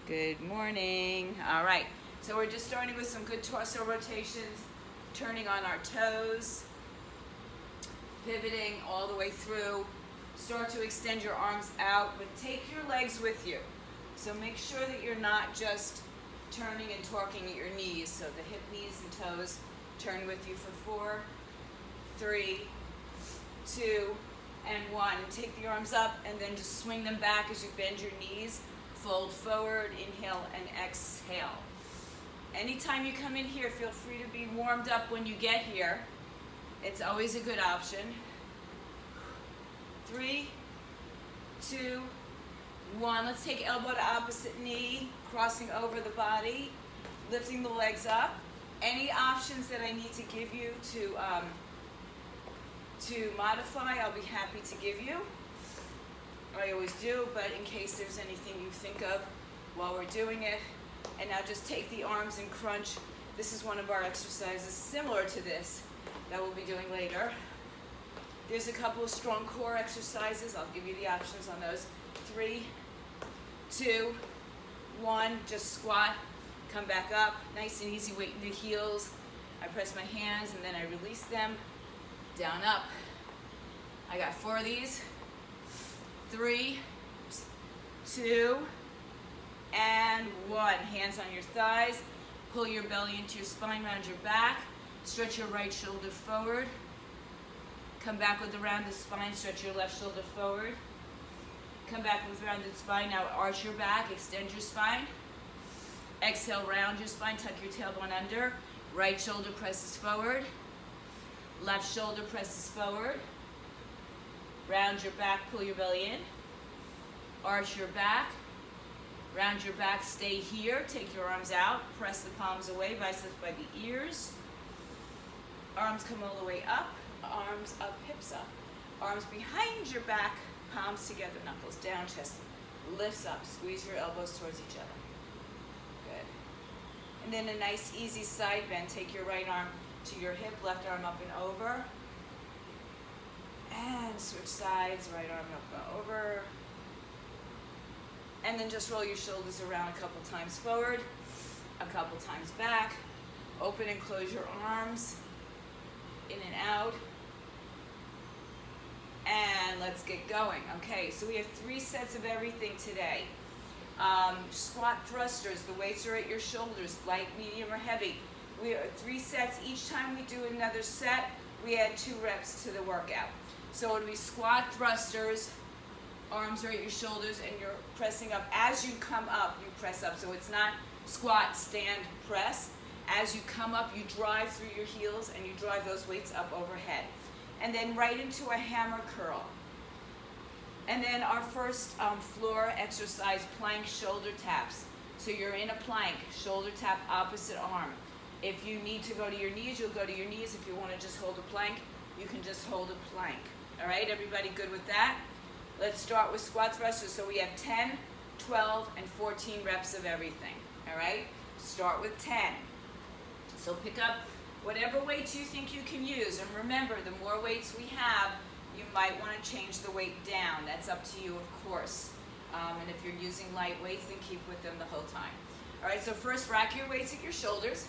Good morning. All right, so we're just starting with some good torso rotations, turning on our toes, pivoting all the way through. Start to extend your arms out, but take your legs with you. So make sure that you're not just turning and torquing at your knees. So the hip, knees, and toes turn with you for 4, 3, 2, and 1. Take the arms up and then just swing them back as you bend your knees. Fold forward, inhale, and exhale. Anytime you come in here, feel free to be warmed up when you get here. It's always a good option. 3, 2, 1. Let's take elbow to opposite knee, crossing over the body, lifting the legs up. Any options that I need to give you to modify, I'll be happy to give you. I always do, but in case there's anything you think of while we're doing it. And now just take the arms and crunch. This is one of our exercises similar to this that we'll be doing later. There's a couple of strong core exercises. I'll give you the options on those. 3, 2, 1. Just squat, come back up. Nice and easy, weight in the heels. I press my hands and then I release them. Down, up. I got 4 of these. 3, 2, and 1. Hands on your thighs. Pull your belly into your spine, round your back. Stretch your right shoulder forward. Come back with the rounded spine. Stretch your left shoulder forward. Come back with rounded spine. Now arch your back. Extend your spine. Exhale, round your spine. Tuck your tailbone under. Right shoulder presses forward. Left shoulder presses forward. Round your back, pull your belly in. Arch your back. Round your back, stay here. Take your arms out. Press the palms away, biceps by the ears. Arms come all the way up. Arms up, hips up. Arms behind your back, palms together, knuckles down, chest lifts up. Squeeze your elbows towards each other. Good. And then a nice easy side bend. Take your right arm to your hip, left arm up and over. And switch sides, right arm up and over. And then just roll your shoulders around a couple times forward, a couple times back. Open and close your arms, in and out. And let's get going. Okay, so we have 3 sets of everything today. Squat thrusters, the weights are at your shoulders, light, medium, or heavy. We are 3 sets. Each time we do another set, we add 2 reps to the workout. So it'll be squat thrusters, arms are at your shoulders, and you're pressing up. As you come up, you press up. So it's not squat, stand, press. As you come up, you drive through your heels, and you drive those weights up overhead. And then right into a hammer curl. And then our first floor exercise, plank shoulder taps. So you're in a plank, shoulder tap, opposite arm. If you need to go to your knees, you'll go to your knees. If you want to just hold a plank, you can just hold a plank. All right, everybody good with that? Let's start with squat thrusters. So we have 10, 12, and 14 reps of everything. All right, start with 10. So pick up whatever weights you think you can use. And remember, the more weights we have, you might want to change the weight down. That's up to you, of course. And if you're using light weights, then keep with them the whole time. All right, so first rack your weights at your shoulders.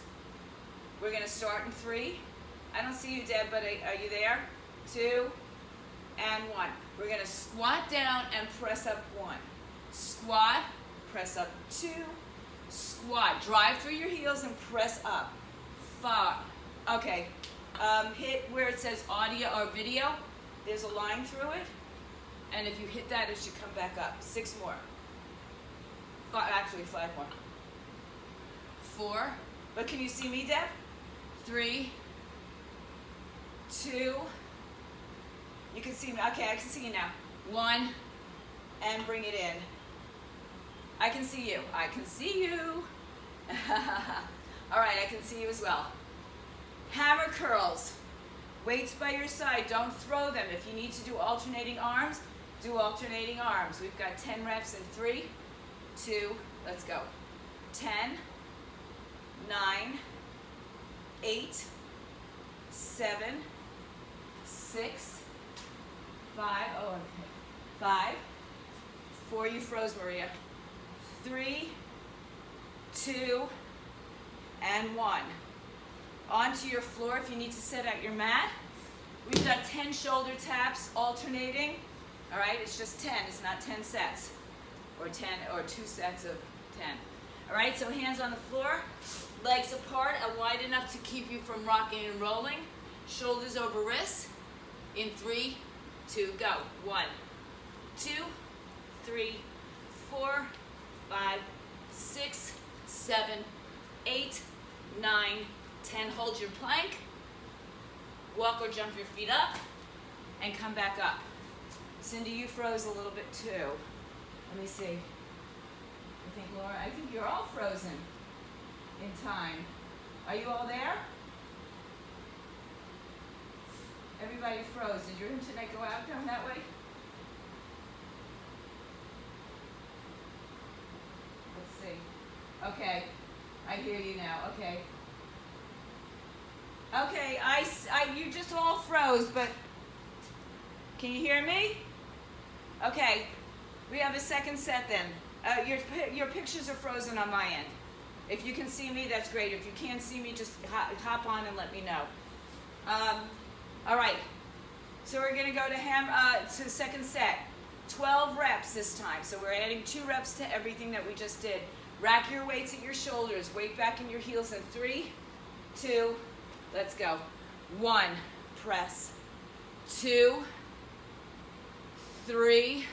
We're going to start in 3. I don't see you, Deb, but are you there? 2, and 1. We're going to squat down and press up 1. Squat, press up 2. Squat, drive through your heels and press up. 5. Okay, hit where it says audio or video. There's a line through it. And if you hit that, it should come back up. 6 more. 5 more. 4. But can you see me, Deb? 3, 2. You can see me. Okay, I can see you now. 1, and bring it in. I can see you. I can see you. All right, I can see you as well. Hammer curls. Weights by your side. Don't throw them. If you need to do alternating arms, do alternating arms. We've got 10 reps in 3, 2, let's go. 10, 9, 8, 7, 6, 5, 5, 4, you froze, Maria. 3, 2, and 1. Onto your floor if you need to set out your mat. We've got 10 shoulder taps alternating. All right, it's just 10, it's not 10 sets. Or 10, or 2 sets of 10. All right, so hands on the floor, legs apart, wide enough to keep you from rocking and rolling. Shoulders over wrists. In 3, 2, go. 1, 2, 3, 4, 5, 6, 7, 8, 9, 10. Hold your plank. Walk or jump your feet up and come back up. Cindy, you froze a little bit too. Let me see. Laura, I think you're all frozen in time. Are you all there? Everybody froze. Did your internet go out down that way? Let's see. Okay, I hear you now. Okay. Okay, you just all froze, but can you hear me? Okay, we have a second set then. Your pictures are frozen on my end. If you can see me, that's great. If you can't see me, just hop on and let me know. All right, so we're gonna go to second set. 12 reps this time. So we're adding 2 reps to everything that we just did. Rack your weights at your shoulders. Weight back in your heels in 3, 2, let's go. 1, press. 2, 3,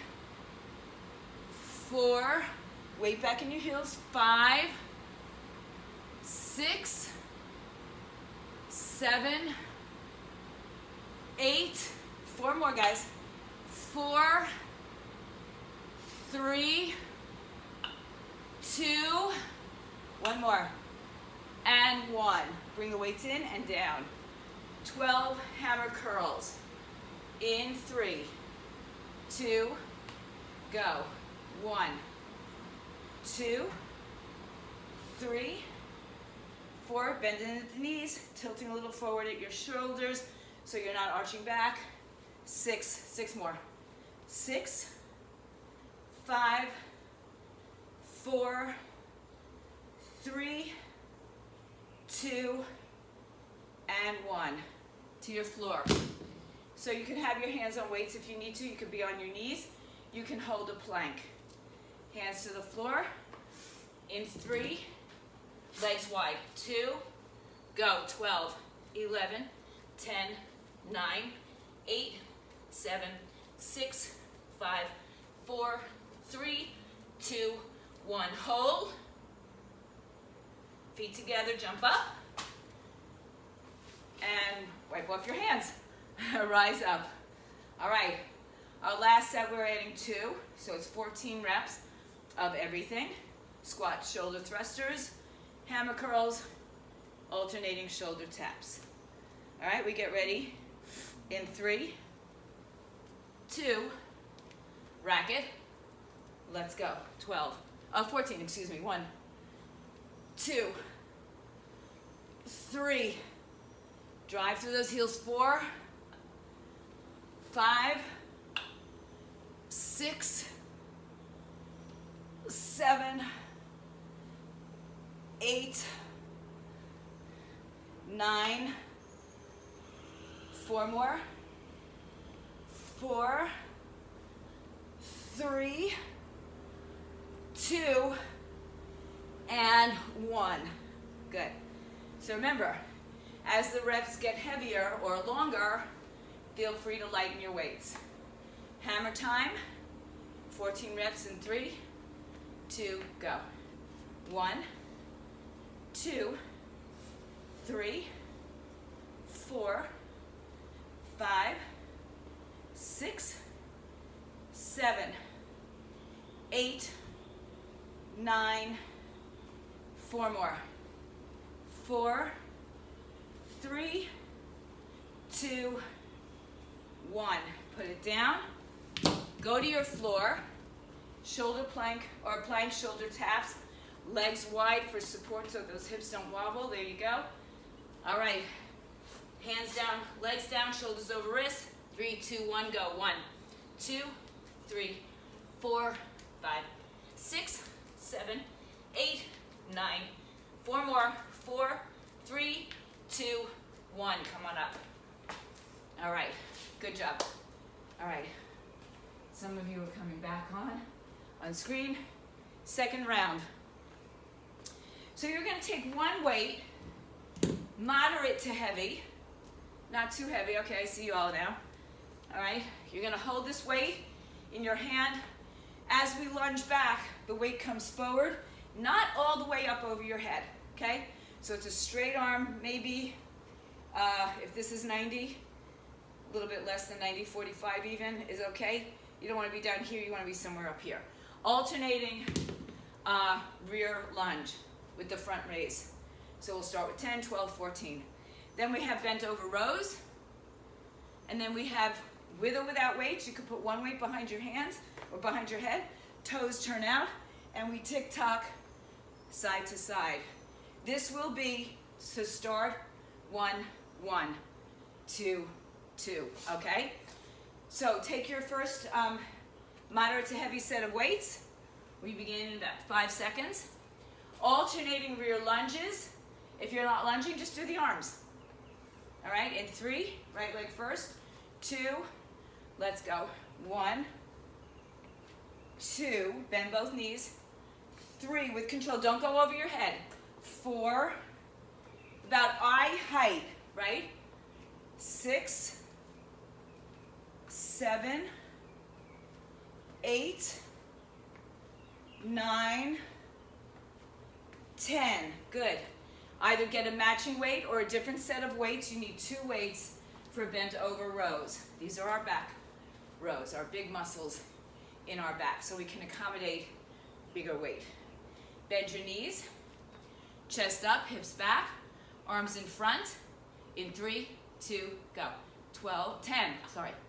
4, weight back in your heels. 5, 6, 7, 8, 4 more guys. 4, 3, 2, 1 more, and 1. Bring the weights in and down. 12 hammer curls. In 3, 2, go. 1, 2, 3, 4, bending at the knees, tilting a little forward at your shoulders so you're not arching back. 6 more. 6, 5, 4, 3, 2, and 1. To your floor. So you can have your hands on weights if you need to. You could be on your knees. You can hold a plank. Hands to the floor. In 3, legs wide. 2, go. 12, 11, 10, 9, 8, 7, 6, 5, 4, 3, 2, 1. Hold. Feet together, jump up. And wipe off your hands. Rise up. All right. Our last set, we're adding 2. So it's 14 reps of everything. Squat, shoulder thrusters, hammer curls, alternating shoulder taps. All right, we get ready in 3, 2, rack it. Let's go. 14, excuse me. 1, 2, 3. Drive through those heels. 4, 5, 6, 7, 8, 9, 4 more. 4, 3, 2, and 1. Good. So remember, as the reps get heavier or longer, feel free to lighten your weights. Hammer time, 14 reps in 3, 2, go. 1, 2, 3, 4, 5, 6, 7, 8, 9, 4 more. 4, 3, 2, 1. Put it down. Go to your floor. Shoulder plank or plank shoulder taps. Legs wide for support so those hips don't wobble. There you go. All right. Hands down, legs down, shoulders over wrists. 3, 2, 1, go. 1, 2, 3, 4, 5, 6, 7, 8, 9. 4 more. 4, 3, 2, 1. Come on up. All right. Good job. All right. Some of you are coming back on screen. Second round. So you're going to take one weight, moderate to heavy, not too heavy. Okay, I see you all now. All right. You're going to hold this weight in your hand. As we lunge back, the weight comes forward, not all the way up over your head. Okay? So it's a straight arm, maybe, if this is 90, a little bit less than 90, 45 even is okay. You don't want to be down here, you want to be somewhere up here. Alternating rear lunge with the front raise. So we'll start with 10, 12, 14. Then we have bent over rows. And then we have with or without weights. You can put one weight behind your hands or behind your head. Toes turn out. And we tick-tock side to side. This will be to start 1, 1, 2, 2. Okay? So take your first moderate to heavy set of weights. We begin in about 5 seconds. Alternating rear lunges. If you're not lunging, just do the arms. All right, in 3, right leg first. 2, let's go. 1, 2, bend both knees. 3, with control, don't go over your head. 4, about eye height, right? 6, 7, 8, 9, 10. Good. Either get a matching weight or a different set of weights. You need 2 weights for bent over rows. These are our back rows, our big muscles in our back, so we can accommodate bigger weight. Bend your knees, chest up, hips back, arms in front. In 3, 2, go.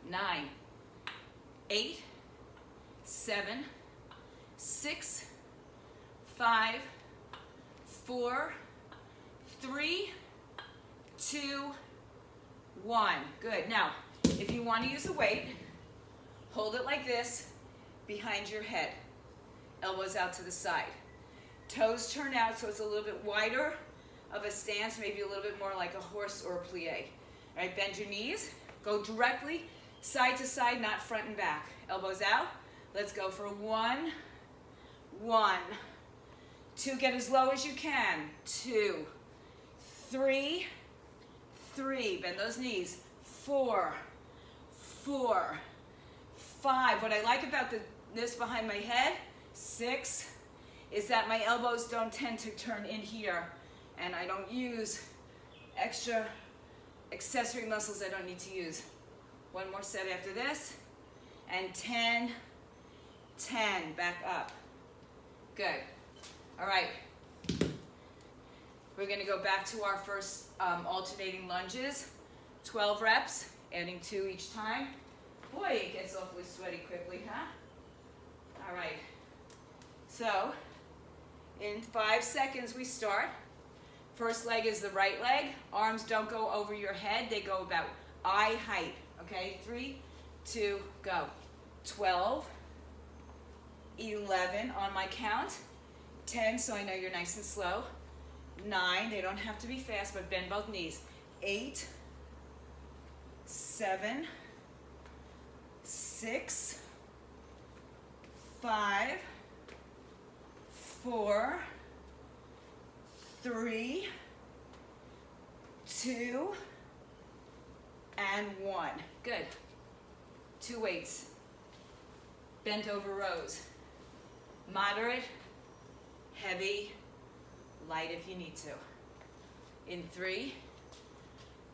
9, 8, 7, 6, 5, 4, 3, 2, 1. Good. Now, if you want to use a weight, hold it like this behind your head. Elbows out to the side. Toes turn out so it's a little bit wider of a stance, maybe a little bit more like a horse or a plie. All right, bend your knees. Go directly side to side, not front and back. Elbows out. Let's go for 1, 1, 2. Get as low as you can. 2, 3, 3. Bend those knees. 4, 4, 5. What I like about this behind my head, 6, is that my elbows don't tend to turn in here, and I don't use extra accessory muscles I don't need to use. One more set after this, and 10, 10. Back up. Good. All right. We're going to go back to our first alternating lunges. 12 reps, adding 2 each time. Boy, it gets awfully sweaty quickly, huh? All right. So, in 5 seconds we start. First leg is the right leg. Arms don't go over your head. They go about eye height. Okay, 3, 2, go. 12, 11 on my count. 10, so I know you're nice and slow. 9, they don't have to be fast, but bend both knees. 8, 7, 6, 5, 4, 3, 2, and 1. Good. 2 weights. Bent over rows. Moderate, heavy, light if you need to. In 3,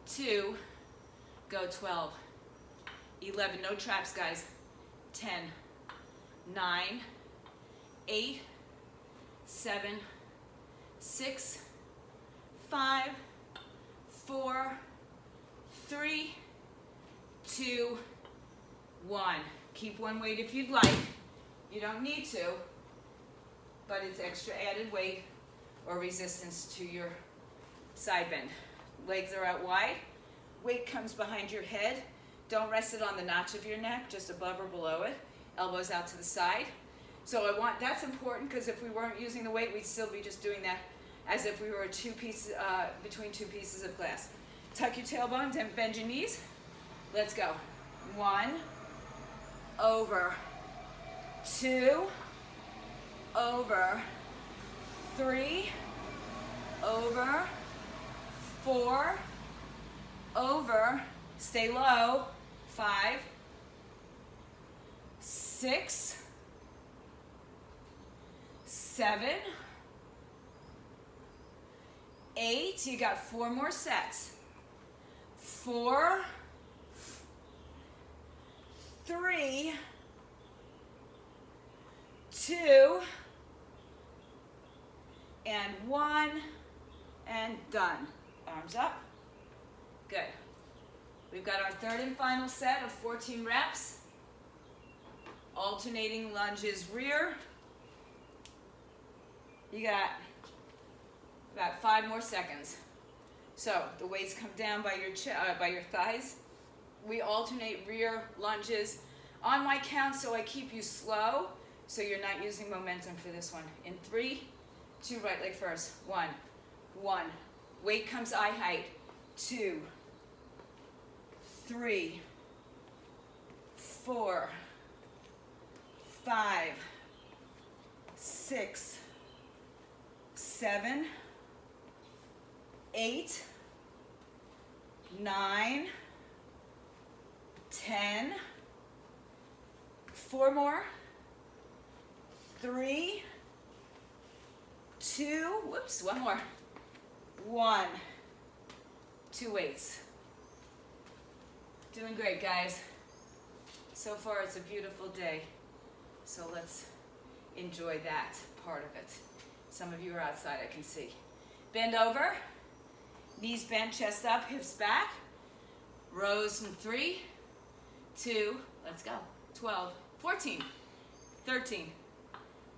2, go. 12, 11, no traps, guys. 10, 9, 8, 7, 6, 5, 4, 3, 2, 1. Keep one weight if you'd like. You don't need to, but it's extra added weight or resistance to your side bend. Legs are out wide. Weight comes behind your head. Don't rest it on the notch of your neck, just above or below it. Elbows out to the side. So that's important because if we weren't using the weight, we'd still be just doing that as if we were between two pieces of glass. Tuck your tailbones and bend your knees. Let's go. 1, over, 2, over, 3, over, 4, over, stay low, 5, 6, 7, 8, you got 4 more sets. 4, 3, 2, and 1, and done. Arms up. Good. We've got our third and final set of 14 reps. Alternating lunges rear. You got about 5 more seconds. So the weights come down by your thighs. We alternate rear lunges on my count, so I keep you slow, so you're not using momentum for this one. In 3, 2, right leg first. 1, 1. Weight comes eye height. 2, 3, 4, 5, 6, 7, 8, 9, 10, 4 more, 3, 2, whoops, 1 more, 1, 2 weights. Doing great, guys. So far, it's a beautiful day. So let's enjoy that part of it. Some of you are outside, I can see. Bend over, knees bent, chest up, hips back. Rows in 3, 2, let's go. 12, 14, 13,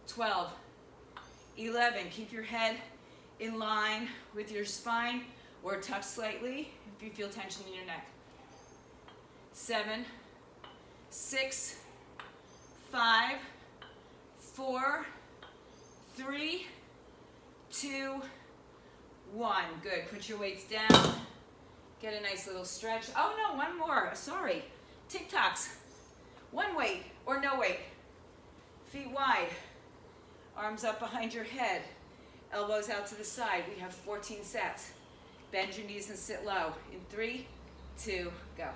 12, 11. Keep your head in line with your spine or tuck slightly if you feel tension in your neck. 7, 6, 5, 4, 3, 2, 1. Good. Put your weights down. Get a nice little stretch. Oh no, 1 more. Sorry. TikToks. 1 weight or no weight. Feet wide. Arms up behind your head. Elbows out to the side. We have 14 sets. Bend your knees and sit low. In 3, 2, go.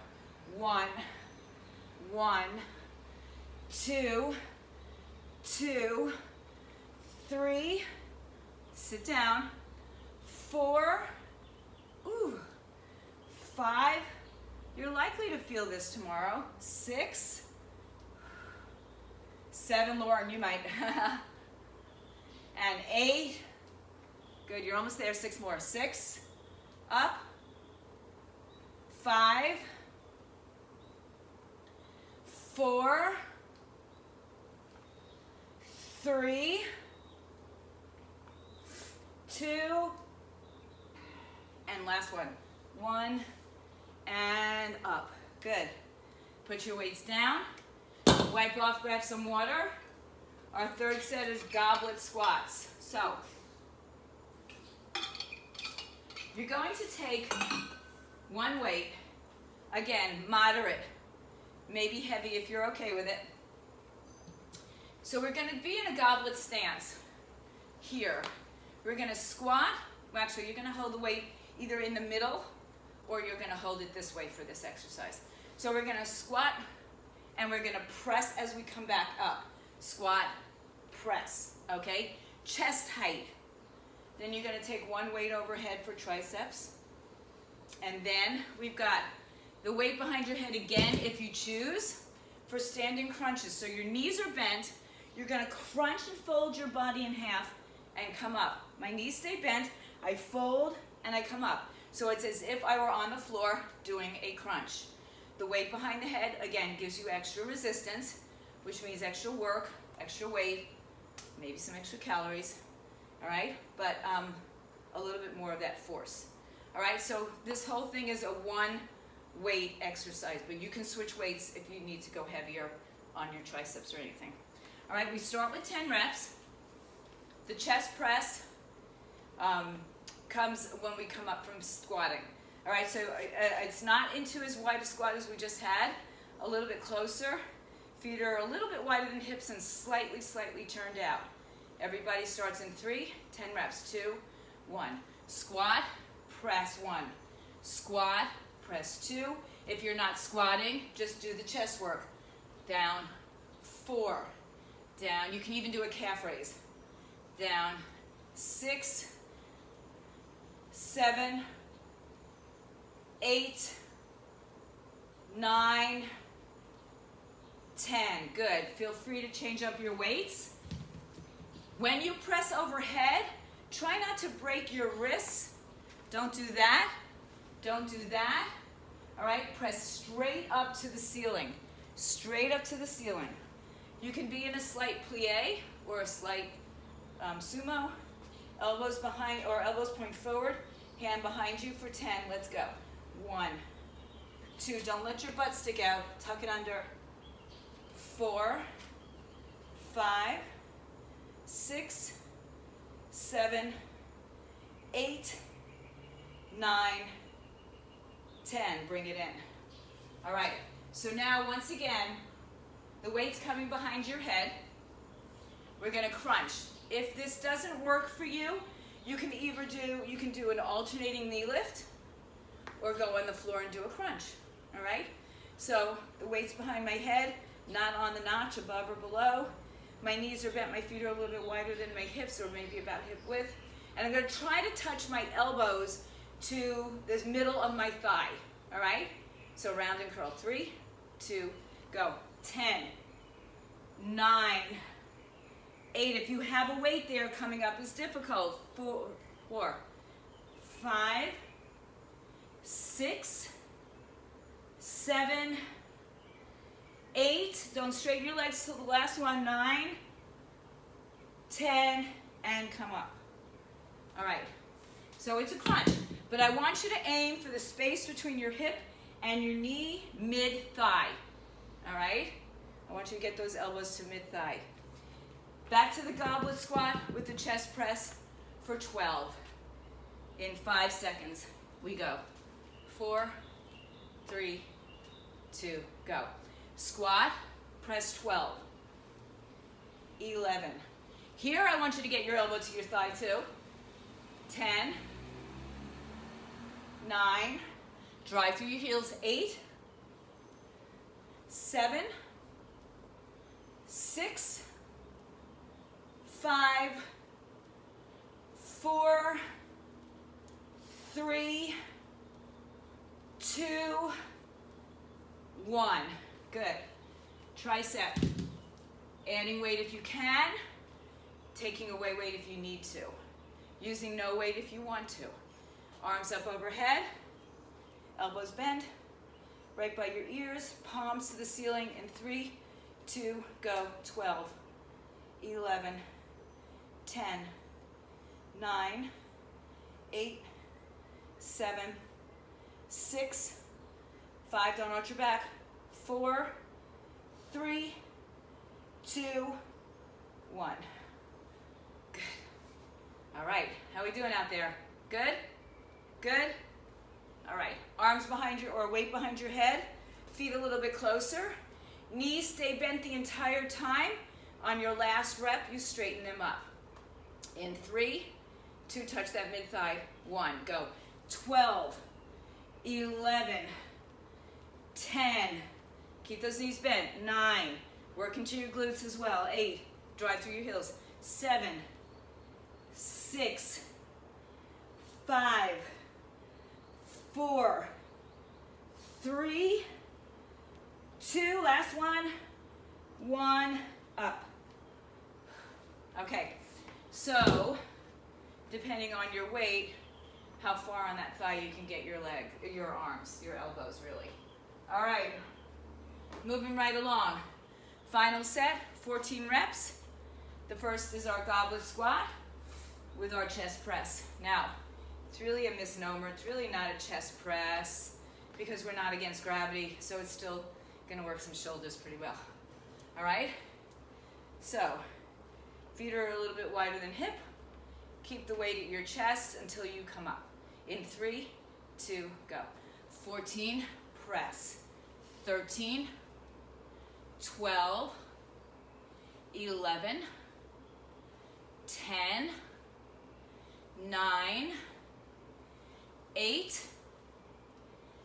1, 1, 2, 2, 3, sit down. 4, 5, you're likely to feel this tomorrow. 6, 7, Lauren, you might. And 8, good, you're almost there. 6 more. 6, up. 5, 4, 3, 2, and last one. 1, and up. Good. Put your weights down. Wipe off, grab some water. Our third set is goblet squats. So, you're going to take 1 weight, again, moderate, maybe heavy if you're okay with it. So we're going to be in a goblet stance here. We're going to squat. Well, actually, you're going to hold the weight either in the middle or you're going to hold it this way for this exercise. So we're going to squat and we're going to press as we come back up. Squat, press, okay? Chest height. Then you're going to take 1 weight overhead for triceps. And then we've got the weight behind your head again if you choose for standing crunches. So your knees are bent. You're going to crunch and fold your body in half and come up. My knees stay bent. I fold and I come up. So it's as if I were on the floor doing a crunch. The weight behind the head, again, gives you extra resistance, which means extra work, extra weight, maybe some extra calories, all right? But a little bit more of that force. All right, so this whole thing is a 1 weight exercise, but you can switch weights if you need to go heavier on your triceps or anything. All right, we start with 10 reps. The chest press comes when we come up from squatting. All right, so it's not into as wide a squat as we just had, a little bit closer. Feet are a little bit wider than hips and slightly turned out. Everybody starts in 3, 10 reps, 2, 1. Squat, press 1. Squat, press 2. If you're not squatting, just do the chest work. Down, 4. Down, you can even do a calf raise. Down, 6, 7, 8, 9, 10. Good. Feel free to change up your weights. When you press overhead, try not to break your wrists. Don't do that. Don't do that. All right, press straight up to the ceiling. Straight up to the ceiling. You can be in a slight plie or a slight sumo. Elbows behind or elbows point forward. Hand behind you for 10. Let's go. 1, 2. Don't let your butt stick out. Tuck it under. 4, 5, 6, 7, 8, 9, 10. Bring it in. All right. So now, once again, the weight's coming behind your head. We're going to crunch. If this doesn't work for you, you can do an alternating knee lift or go on the floor and do a crunch. All right? So the weight's behind my head, not on the notch, above or below. My knees are bent, my feet are a little bit wider than my hips, or maybe about hip width. And I'm going to try to touch my elbows to the middle of my thigh. All right? So round and curl. 3, 2, go. 10, 9, 8. If you have a weight there, coming up is difficult. 4, 5, 6, 7, 8. Don't straighten your legs till the last one. 9, 10, and come up. All right. So it's a crunch, but I want you to aim for the space between your hip and your knee, mid-thigh. All right? I want you to get those elbows to mid-thigh. Back to the goblet squat with the chest press for 12. In 5 seconds, we go. 4, 3, 2, go. Squat, press 12. 11. Here, I want you to get your elbow to your thigh too. 10, 9, drive through your heels. 8, 7, 6, 5, 4, 3, 2, 1. Good. Tricep. Adding weight if you can. Taking away weight if you need to. Using no weight if you want to. Arms up overhead. Elbows bent. Right by your ears. Palms to the ceiling in 3, 2, go. 12, 11, 10, 9, 8, 7, 6, 5, don't arch your back. 4, 3, 2, 1. Good. All right, how are we doing out there? Good? Good? All right, arms behind your, or weight behind your head, feet a little bit closer. Knees stay bent the entire time. On your last rep, you straighten them up. In 3, 2, touch that mid-thigh. 1, go. 12, 11, 10, keep those knees bent. 9, work into your glutes as well. 8, drive through your heels. 7, 6, 5, 4, 3, 2, last one, 1, up. Okay, so depending on your weight, how far on that thigh you can get your leg, your arms, your elbows really. All right, moving right along. Final set, 14 reps. The first is our goblet squat with our chest press. Now, it's really a misnomer. It's really not a chest press because we're not against gravity, so it's still gonna work some shoulders pretty well. All right? So, feet are a little bit wider than hip. Keep the weight at your chest until you come up. In 3, 2, go. 14, press. 13, 12, 11, 10, 9, 8,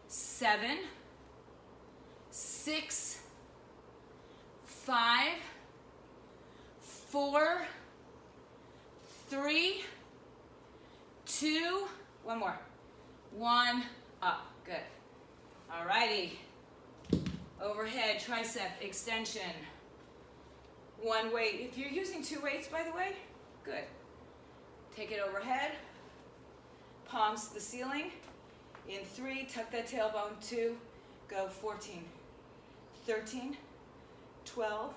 7, 6, 5, 4, 3, 2, one more. 1, up. Good. All righty. Overhead tricep extension. One weight. If you're using 2 weights, by the way, good. Take it overhead. Palms to the ceiling. In 3, tuck that tailbone. 2, go. 14, 13, 12,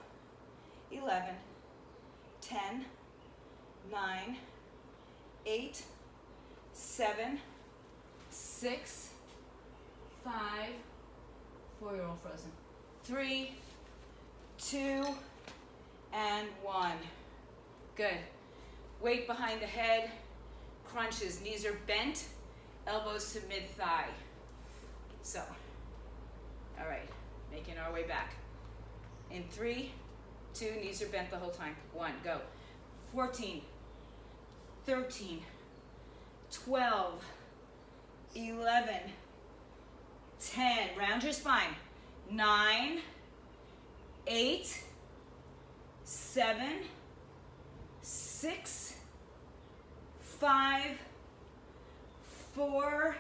11, 10, 9, 8, 7, 6, 5, 4-year-old frozen. 3, 2, and 1. Good. Weight behind the head. Crunches. Knees are bent. Elbows to mid-thigh. So, all right. Making our way back. In 3, 2, knees are bent the whole time. 1, go. 14, 13, 12, 11, 10. Round your spine. 9, 8, 7, 6, 5, 4,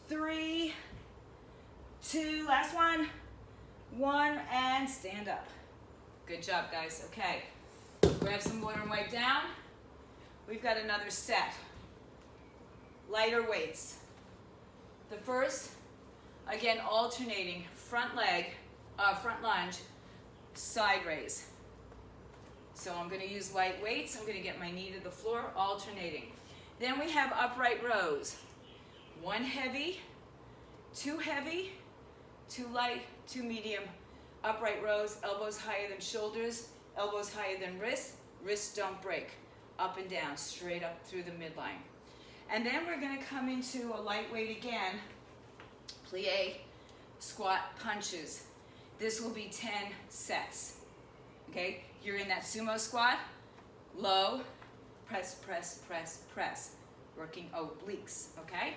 3, 2, last one, 1, and stand up. Good job, guys. Okay, grab some water and wipe down. We've got another set. Lighter weights. The first, again, alternating front leg, front lunge, side raise. So I'm going to use light weights. I'm going to get my knee to the floor, alternating. Then we have upright rows. 1 heavy, 2 heavy, 2 light, 2 medium. Upright rows, elbows higher than shoulders, elbows higher than wrists. Wrists don't break. Up and down, straight up through the midline. And then we're going to come into a lightweight again, plie, squat, punches. This will be 10 sets. Okay, you're in that sumo squat, low, press, press, press, press, working obliques, okay?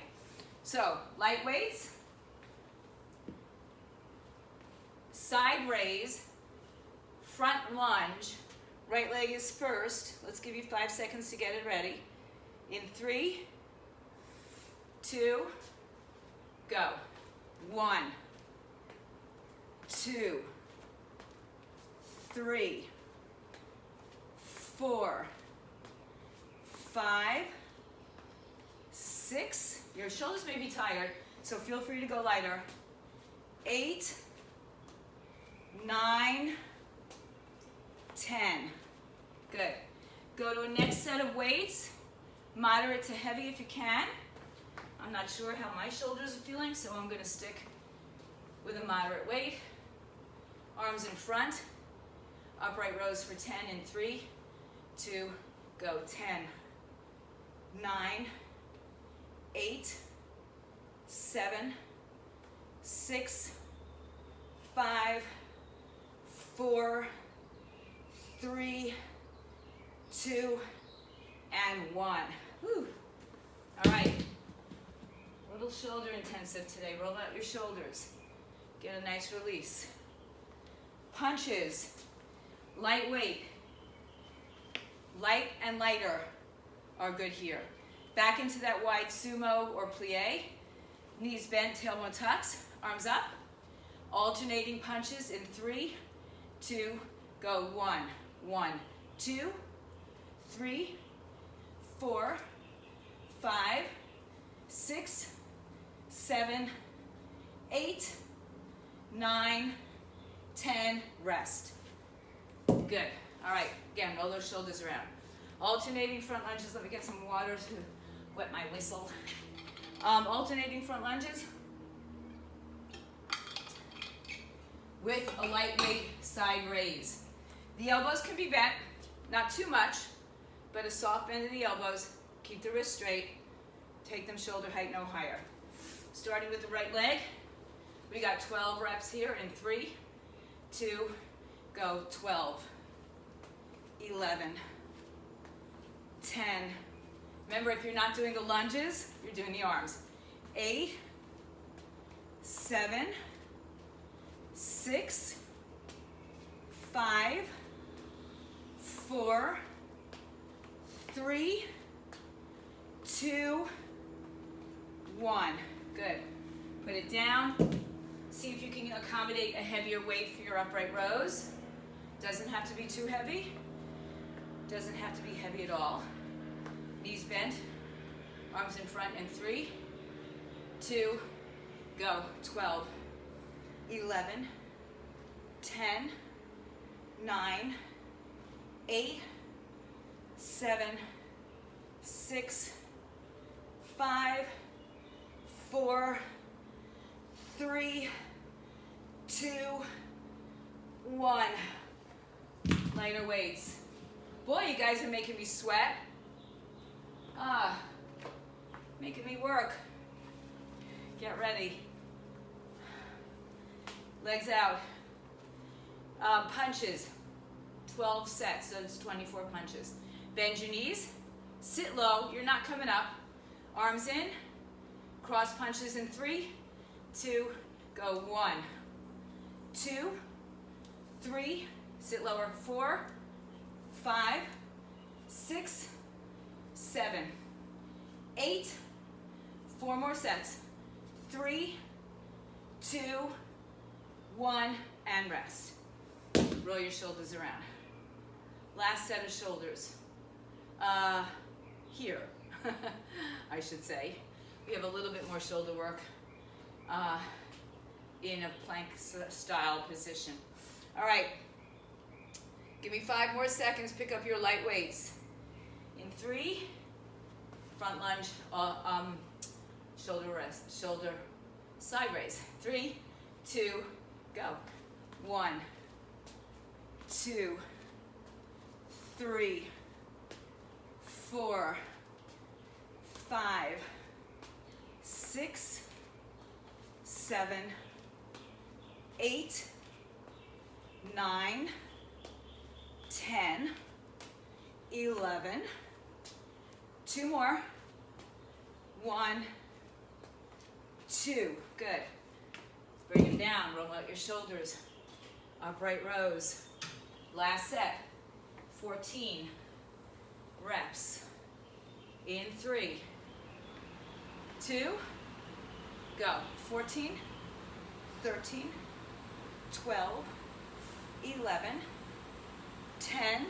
So, light weights, side raise, front lunge, right leg is first. Let's give you 5 seconds to get it ready. In 3, 2, go. 1, 2, 3, 4, 5, 6. Your shoulders may be tired, so feel free to go lighter. 8, 9, 10. Good. Go to a next set of weights, moderate to heavy if you can. I'm not sure how my shoulders are feeling, so I'm going to stick with a moderate weight. Arms in front. Upright rows for 10 in 3, 2, go. 10, 9, 8, 7, 6, 5, 4, 3, 2, and 1. Whew. All right. A little shoulder intensive today. Roll out your shoulders. Get a nice release. Punches. Lightweight. Light and lighter are good here. Back into that wide sumo or plie. Knees bent, tailbone tucks, arms up. Alternating punches in 3, 2, go. 1, 1, 2, 3, 4, 5, 6, 7, 8, 9, 10, rest. Good. All right, again, roll those shoulders around. Alternating front lunges. Let me get some water to wet my whistle. Alternating front lunges with a lightweight side raise. The elbows can be bent, not too much, but a soft bend of the elbows. Keep the wrist straight. Take them shoulder height, no higher. Starting with the right leg. We got 12 reps here in 3, 2, go. 12, 11, 10. Remember, if you're not doing the lunges, you're doing the arms. 8, 7, 6, 5, 4, 3, 2, 1. Good. Put it down. See if you can accommodate a heavier weight for your upright rows. Doesn't have to be too heavy. Doesn't have to be heavy at all. Knees bent. Arms in front in 3, 2, go. 12, 11, 10, 9, 8, 7, 6, 5, 4, 3, 2, 1. Lighter weights. Boy, you guys are making me sweat. Making me work. Get ready. Legs out. Punches. 12 sets, so it's 24 punches. Bend your knees. Sit low. You're not coming up. Arms in. Cross punches in 3, 2, go. 1, 2, 3, sit lower. 4, 5, 6, 7, 8, 4 more sets. 3, 2, 1, and rest. Roll your shoulders around. Last set of shoulders. Here, I should say. We have a little bit more shoulder work in a plank style position. All right, give me 5 more seconds. Pick up your light weights. In 3, front lunge, shoulder rest, shoulder side raise. 3, 2, go. 1, 2, 3, 4, 5, 6, 7, 8, 9, 10, 11, 2 more, 1, 2, good. Bring them down, roll out your shoulders, upright rows. Last set, 14 reps. In 3, 2, go. 14, 13, 12, 11, 10,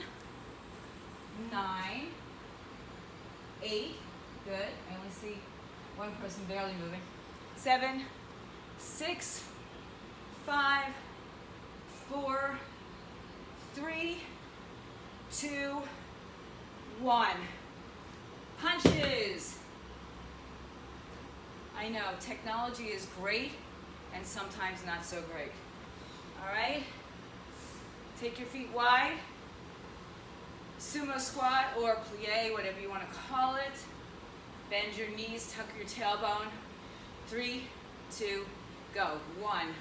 9, 8, good. I only see one person barely moving. 7, 6, 5, 4, 3, 2, 1. Punches. I know, technology is great and sometimes not so great. All right? Take your feet wide. Sumo squat or plie, whatever you want to call it. Bend your knees, tuck your tailbone. 3, 2, go. 1,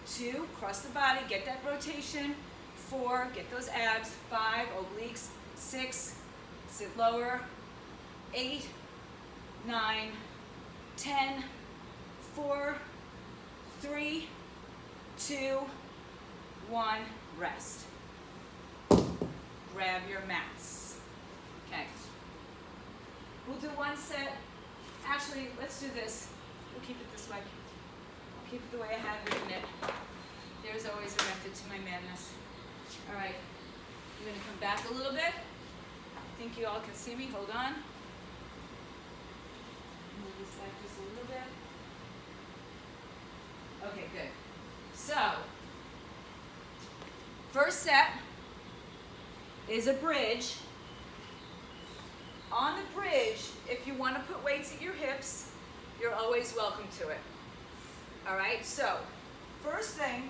2, cross the body, get that rotation. 4, get those abs. 5, obliques. 6, sit lower. 8, 9, 10, 4, 3, 2, 1, rest. Grab your mats. Okay. We'll do one set. Actually, let's do this. We'll keep it this way. I'll keep it the way I have written it. There's always a method to my madness. All right. I'm going to come back a little bit. I think you all can see me. Hold on. Move this back just a little bit. Okay, good. So, first set is a bridge. On the bridge, if you want to put weights at your hips, you're always welcome to it. All right, so first thing,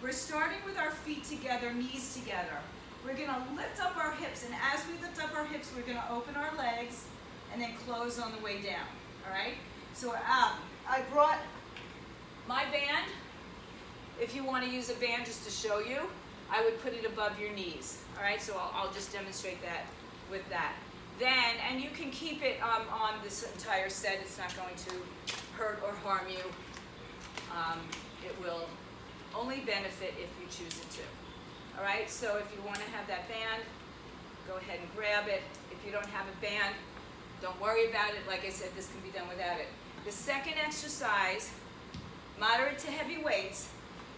We're starting with our feet together, knees together. We're gonna lift up our hips, and as we lift up our hips, we're gonna open our legs and then close on the way down, all right? So I brought my band. If you wanna use a band just to show you, I would put it above your knees, all right? So I'll just demonstrate that with that. Then, and you can keep it on this entire set. It's not going to hurt or harm you. It will only benefit if you choose it to. All right, so if you want to have that band, go ahead and grab it. If you don't have a band, don't worry about it. Like I said, this can be done without it. The second exercise, moderate to heavy weights,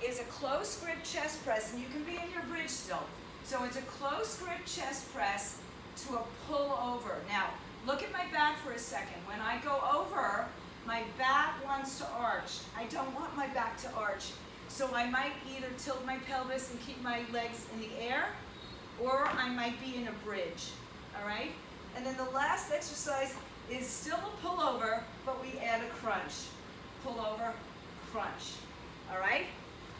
is a close grip chest press, and you can be in your bridge still. So it's a close grip chest press to a pull over. Now, look at my back for a second. When I go over, my back wants to arch. I don't want my back to arch. So I might either tilt my pelvis and keep my legs in the air, or I might be in a bridge, all right? And then the last exercise is still a pullover, but we add a crunch. Pull over, crunch, all right?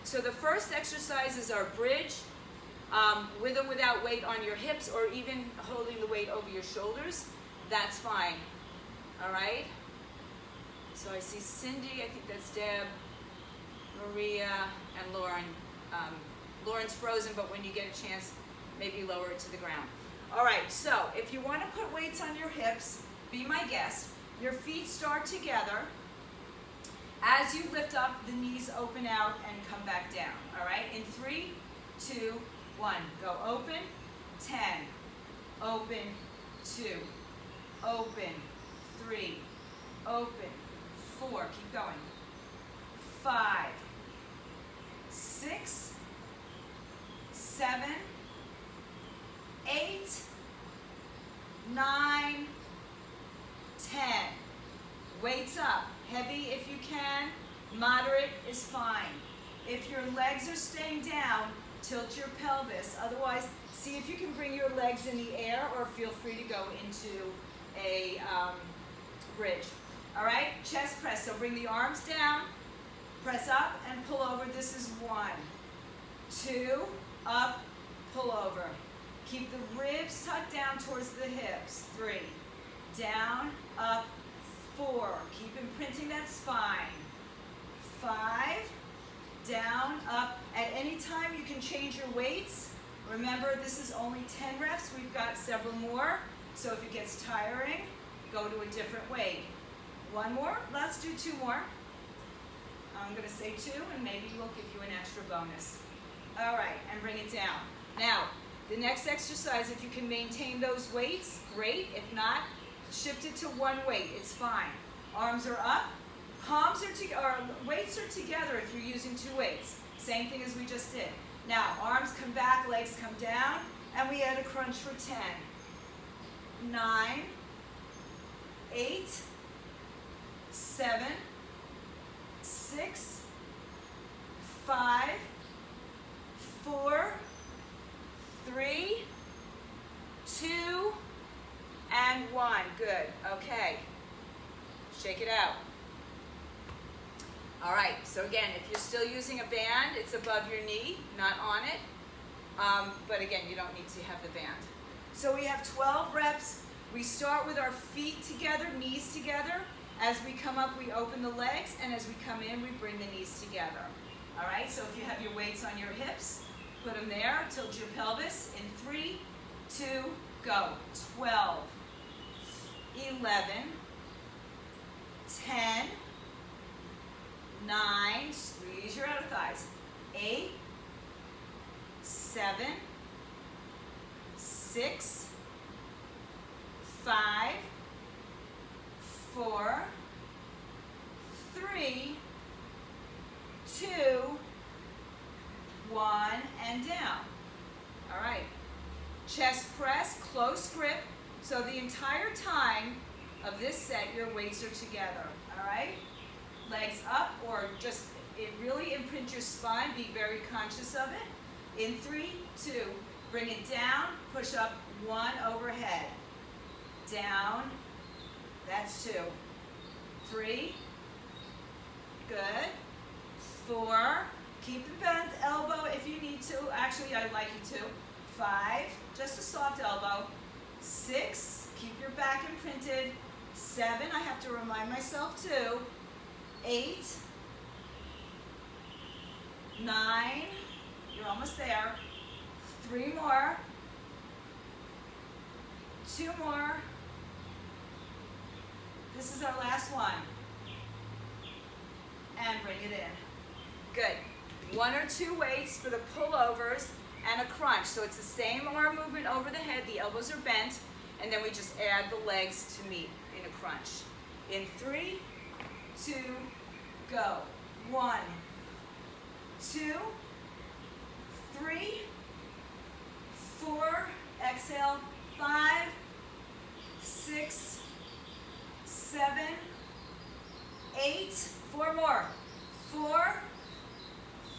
So the first exercise is our bridge, with or without weight on your hips, or even holding the weight over your shoulders. That's fine, all right? So I see Cindy, I think that's Deb, Maria, and Lauren. Lauren's frozen, but when you get a chance, maybe lower it to the ground. All right, so if you want to put weights on your hips, be my guest. Your feet start together. As you lift up, the knees open out and come back down, all right? In 3, 2, 1, go open, 10, open, 2, open, 3, open, 4, keep going, 5, 6, 7, 8, 9, 10. Weights up. Heavy if you can, moderate is fine. If your legs are staying down, tilt your pelvis. Otherwise, see if you can bring your legs in the air, or feel free to go into a bridge. All right, chest press. So bring the arms down, press up and pull over. This is 1, 2, up, pull over. Keep the ribs tucked down towards the hips. 3, down, up, 4, keep imprinting that spine. 5, down, up. At any time you can change your weights. Remember, this is only 10 reps. We've got several more. So if it gets tiring, go to a different weight. 1 more, let's do 2 more. I'm gonna say 2, and maybe we'll give you an extra bonus. All right, and bring it down. Now, the next exercise, if you can maintain those weights, great. If not, shift it to 1 weight, it's fine. Arms are up, palms are together, weights are together if you're using 2 weights. Same thing as we just did. Now, arms come back, legs come down, and we add a crunch for 10. 9, 8, 7, 6, 5, 4, 3, 2, and 1. Good. Okay. Shake it out. All right. So again, if you're still using a band, it's above your knee, not on it. But again, you don't need to have the band. So we have 12 reps. We start with our feet together, knees together. As we come up, we open the legs, and as we come in, we bring the knees together. All right, so if you have your weights on your hips, put them there, tilt your pelvis in 3, 2, go. 12, 11, 10, 9, squeeze your outer thighs, 8, 7, 6, 5, 4, 3, 2, 1, and down. All right. Chest press, close grip. So the entire time of this set, your weights are together. All right. Legs up, or just really imprint your spine. Be very conscious of it. In 3, 2, bring it down. Push up 1 overhead. Down. That's 2. 3. Good. 4. Keep the bent elbow if you need to. Actually, I'd like you to. 5, just a soft elbow. 6, keep your back imprinted. 7, I have to remind myself too. 8, 9, you're almost there. 3 more. 2 more. This is our last one. And bring it in. Good. 1 or 2 weights for the pullovers and a crunch. So it's the same arm movement over the head, the elbows are bent, and then we just add the legs to meet in a crunch. In 3, 2, go. 1, 2, 3, 4, exhale, 5, 6, 7, 8, 4 more. 4,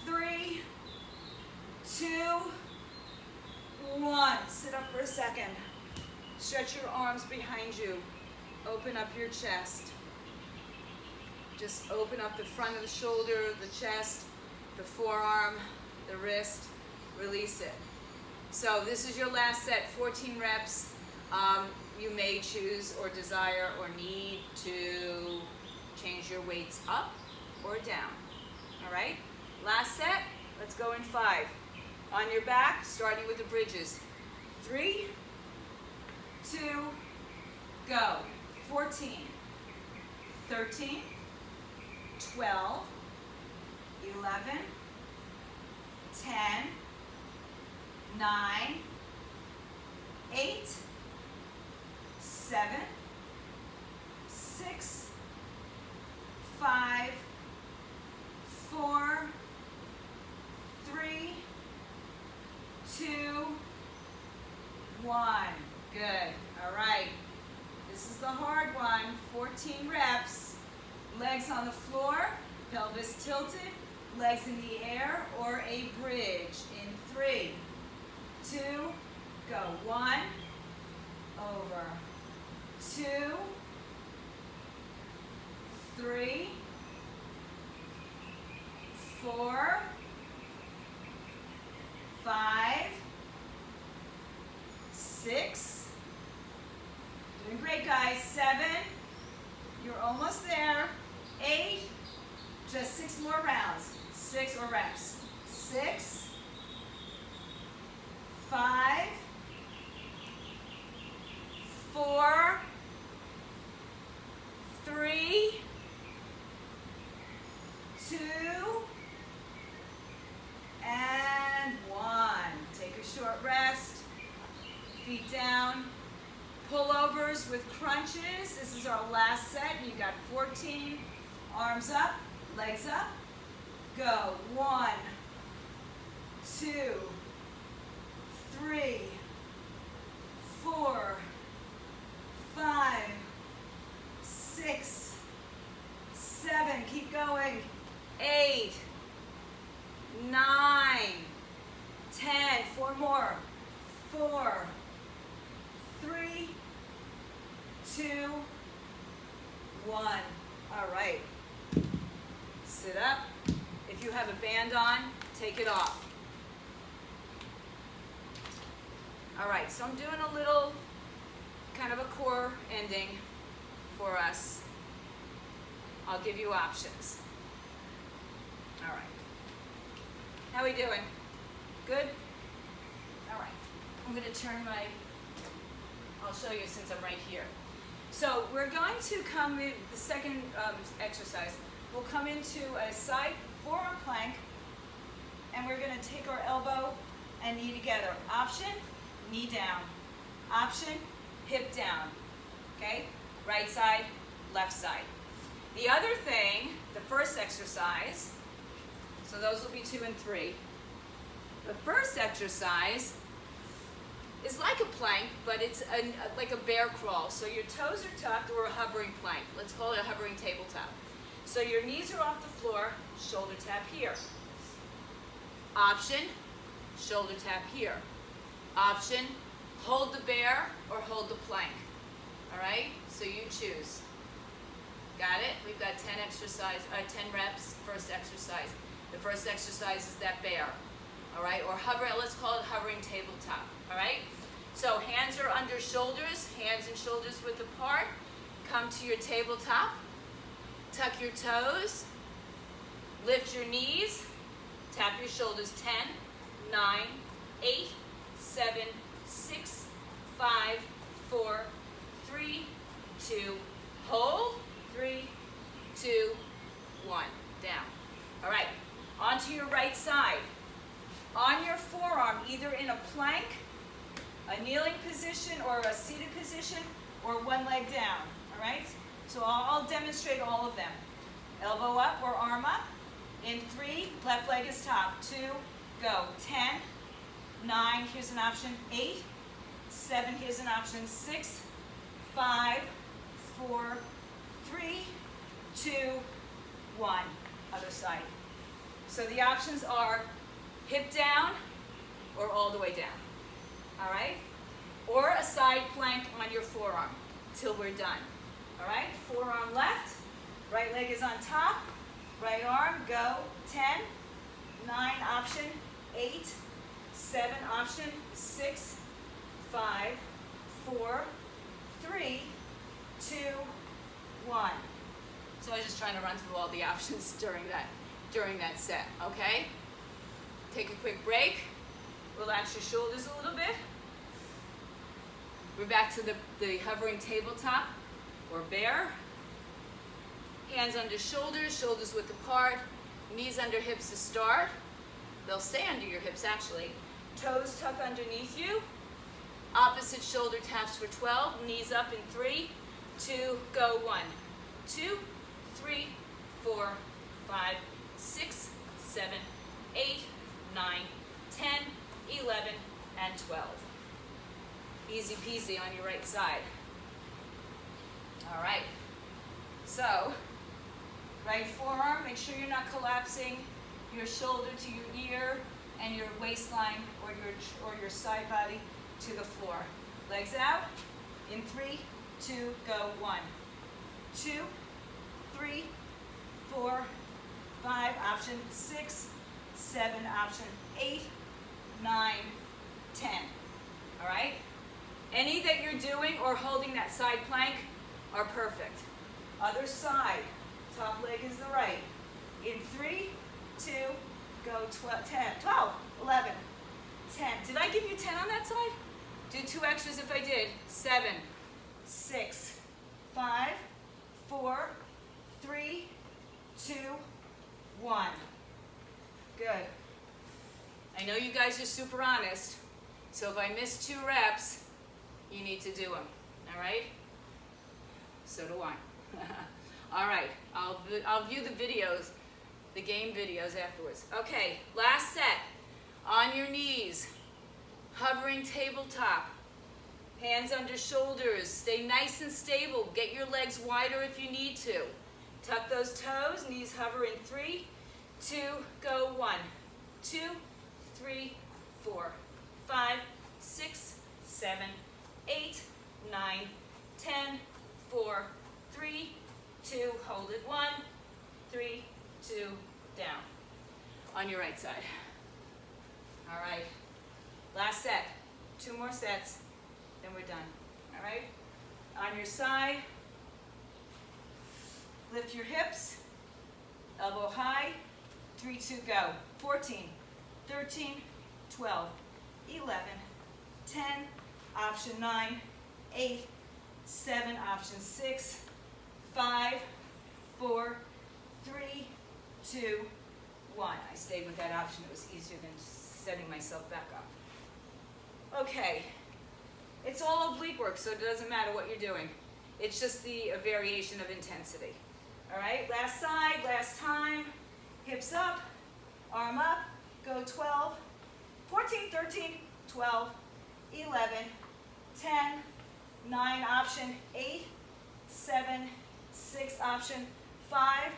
3, 2, 1. Sit up for a second. Stretch your arms behind you. Open up your chest. Just open up the front of the shoulder, the chest, the forearm, the wrist. Release it. So this is your last set, 14 reps. You may choose or desire or need to change your weights up or down. All right? Last set, let's go in 5. On your back, starting with the bridges. 3, 2, go. 14, 13, 12, 11, 10, 9, 8, 7, 6, 5, 4, 3, 2, 1. Good. All right. This is the hard one. 14 reps. Legs on the floor, pelvis tilted, legs in the air, or a bridge. In 3, 2, go. 1, over. 2, 3, 4, 5, 6. Doing great, guys. 7. You're almost there. 8. Just 6 more rounds. 6 or reps. 6, 5, 4, 3, 2, and 1. Take a short rest. Feet down. Pullovers with crunches. This is our last set. You got 14. Arms up, legs up. Go. 1, 2, 3, 4, 5, 6, 7. Keep going. 8, 9, 10. 4 more. 4, 3, 2, 1. All right. Sit up. If you have a band on, take it off. All right, so I'm doing a little kind of a core ending for us. I'll give you options. All right. How are we doing? Good? All right. I'm going to turn my, I'll show you since I'm right here. So we're going to come in, the second exercise, we'll come into a side forearm plank, and we're going to take our elbow and knee together. Option, knee down. Option, hip down. Okay? Right side, left side. The other thing, the first exercise, so those will be 2 and 3. The first exercise is like a plank, but it's like a bear crawl. So your toes are tucked, or a hovering plank. Let's call it a hovering tabletop. So your knees are off the floor, shoulder tap here. Option, shoulder tap here. Option, hold the bear or hold the plank. All right, so you choose. Got it? We've got 10 reps, first exercise. The first exercise is that bear, all right? Or hover, let's call it hovering tabletop, all right? So hands are under shoulders, hands and shoulders width apart. Come to your tabletop, tuck your toes, lift your knees, tap your shoulders. 10, 9, 8, 7, 6, 5, 4, 3, 2, hold, 3, 2, 1, down. All right, onto your right side. On your forearm, either in a plank, a kneeling position, or a seated position, or one leg down, all right? So I'll demonstrate all of them. Elbow up or arm up. In 3, left leg is top. 2, go. 10, 9, here's an option. 8, 7, here's an option. 6, 5, 4, 3, 2, 1. Other side. So the options are hip down or all the way down. All right? Or a side plank on your forearm till we're done. All right? Forearm left, right leg is on top, right arm, go. 10, 9 option, 8, 7 option, 6, 5, 4, 3, 2, 1. So I was just trying to run through all the options during that set, okay? Take a quick break. Relax your shoulders a little bit. We're back to the hovering tabletop or bear. Hands under shoulders, shoulders width apart, knees under hips to start. They'll stay under your hips actually. Toes tuck underneath you. Opposite shoulder taps for 12. Knees up in 3, 2, go. 1, 2, 3, 4, 5, 6, 7, 8, 9, 10, 11, and 12. Easy peasy on your right side. All right. So, right forearm, make sure you're not collapsing your shoulder to your ear and your waistline or your side body to the floor. Legs out. In 3, 2, go. 1, 2, 3, 4, 5, option 6, 7, option 8, 9, 10. All right? Any that you're doing or holding that side plank are perfect. Other side, top leg is the right. In 3, 2, go. 12, 11, 10. Did I give you 10 on that side? Do 2 extras if I did. 7, 6, 5, 4, 3, 2, 1. Good. I know you guys are super honest, so if I miss 2 reps, you need to do them, all right? So do I. All right, I'll view the videos, the game videos afterwards. Okay, last set. On your knees, hovering tabletop, hands under shoulders. Stay nice and stable. Get your legs wider if you need to. Tuck those toes, knees hover in 3, 2, go. 1, 2, 3, 4, 5, 6, 7, 8, 9, 10, 4, 3, 2, hold it. 1, 3, 2, down. On your right side. All right. Last set. 2 more sets, then we're done. All right? On your side, lift your hips, elbow high, 3, 2, go. 14, 13, 12, 11, 10, option 9, 8, 7, option 6, 5, 4, 3, 2, 1. I stayed with that option. It was easier than setting myself back up. Okay. It's all oblique work, so it doesn't matter what you're doing. It's just a variation of intensity. All right, last side, last time. Hips up, arm up, go. 12, 14, 13, 12, 11, 10, 9, option 8, 7, 6, option 5,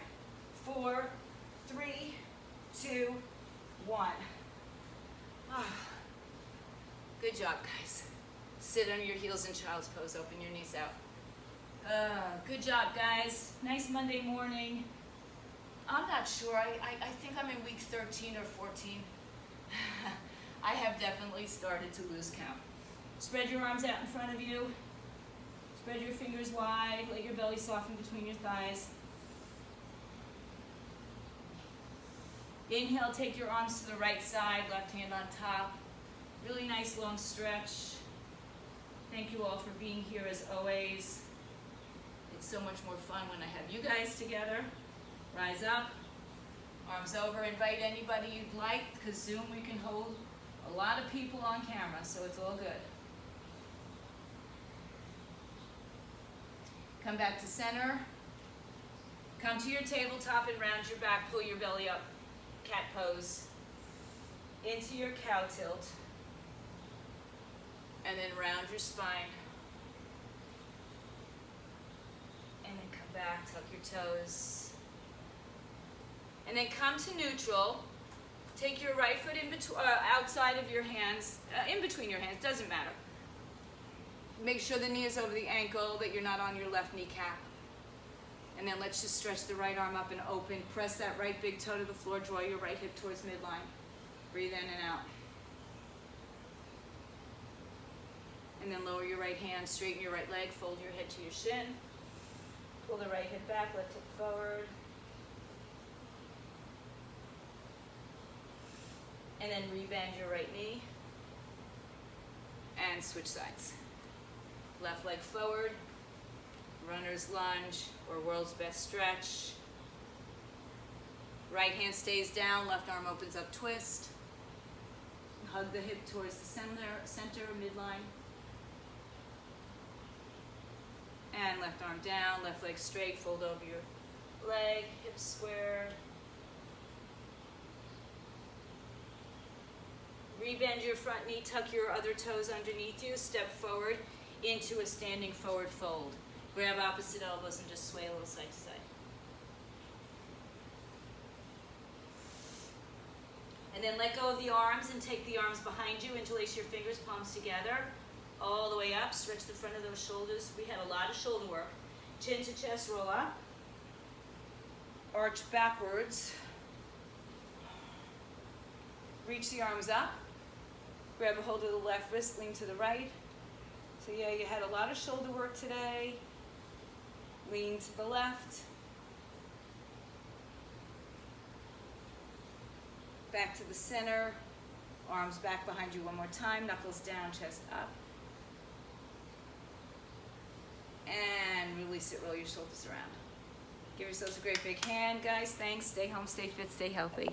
4, 3, 2, 1. Good job, guys. Sit on your heels in child's pose. Open your knees out. Good job, guys. Nice Monday morning. I'm not sure. I think I'm in week 13 or 14. I have definitely started to lose count. Spread your arms out in front of you. Spread your fingers wide. Let your belly soften between your thighs. Inhale, take your arms to the right side, left hand on top. Really nice long stretch. Thank you all for being here as always. It's so much more fun when I have you guys together. Rise up, arms over. Invite anybody you'd like, because Zoom we can hold a lot of people on camera, so it's all good. Come back to center. Come to your tabletop and round your back, pull your belly up. Cat pose. Into your cow tilt. And then round your spine. And then come back, tuck your toes. And then come to neutral. Take your right foot in outside of your hands, in between your hands, doesn't matter. Make sure the knee is over the ankle, that you're not on your left kneecap. And then let's just stretch the right arm up and open. Press that right big toe to the floor. Draw your right hip towards midline. Breathe in and out. And then lower your right hand, straighten your right leg, fold your head to your shin. Pull the right hip back, left hip forward. And then rebend your right knee. And switch sides. Left leg forward. Runner's lunge or world's best stretch. Right hand stays down, left arm opens up, twist. Hug the hip towards the center, midline. And left arm down, left leg straight, fold over your leg, hips squared. Rebend your front knee, tuck your other toes underneath you, step forward into a standing forward fold. Grab opposite elbows and just sway a little side to side. And then let go of the arms and take the arms behind you. Interlace your fingers, palms together. All the way up. Stretch the front of those shoulders. We had a lot of shoulder work. Chin to chest, roll up. Arch backwards. Reach the arms up. Grab a hold of the left wrist, lean to the right. So yeah, you had a lot of shoulder work today. Lean to the left. Back to the center. Arms back behind you one more time. Knuckles down, chest up. And release it, roll your shoulders around. Give yourselves a great big hand, guys. Thanks. Stay home, stay fit, stay healthy.